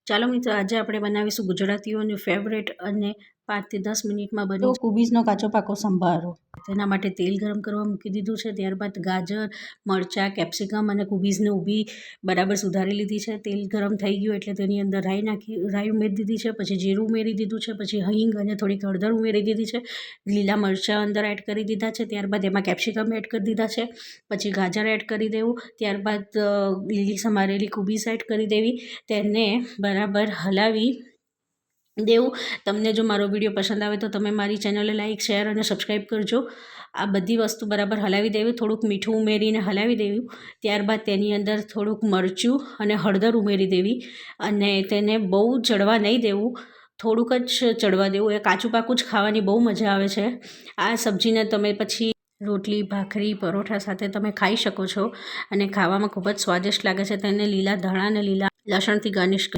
ચાલો મિત્રો, આજે આપણે બનાવીશું ગુજરાતીઓની ફેવરેટ અને 5 થી 10 મિનિટમાં બની કોબીજનો કાચો પાકો સંભારો. તેના માટે તેલ ગરમ કરવા મૂકી દીધું છે. ત્યારબાદ ગાજર, મરચાં, કેપ્સિકમ અને કોબીજને ઊભી બરાબર સુધારી લીધી છે. તેલ ગરમ થઈ ગયું એટલે તેની અંદર રાઈ ઉમેરી દીધી છે. પછી જીરું ઉમેરી દીધું છે. પછી હિંગ અને થોડીક હળદર ઉમેરી દીધી છે. લીલા મરચાં અંદર એડ કરી દીધા છે. ત્યારબાદ એમાં કેપ્સિકમ એડ કરી દીધા છે. પછી ગાજર એડ કરી દેવું. ત્યારબાદ લીલી સમારેલી કોબીજ એડ કરી દેવી. તેને બરાબર હલાવી દેવું. તમને જો મારો વિડીયો પસંદ આવે તો તમે મારી ચેનલને લાઇક, શેર અને સબસ્ક્રાઈબ કરજો. આ બધી વસ્તુ બરાબર હલાવી દેવી. થોડુંક મીઠું ઉમેરીને હલાવી દેવું. ત્યારબાદ તેની અંદર થોડુંક મરચું અને હળદર ઉમેરી દેવી અને તેને બહુ ચડવા નહીં દેવું, થોડુંક જ ચડવા દેવું. એ કાચું પાકું જ ખાવાની બહુ મજા આવે છે. આ સબ્જીને તમે પછી રોટલી, ભાખરી, પરોઠા સાથે તમે ખાઈ શકો છો અને ખાવામાં ખૂબ જ સ્વાદિષ્ટ લાગે છે. તેને લીલા ધાણા અને લીલા લસણથી ગાર્નિશ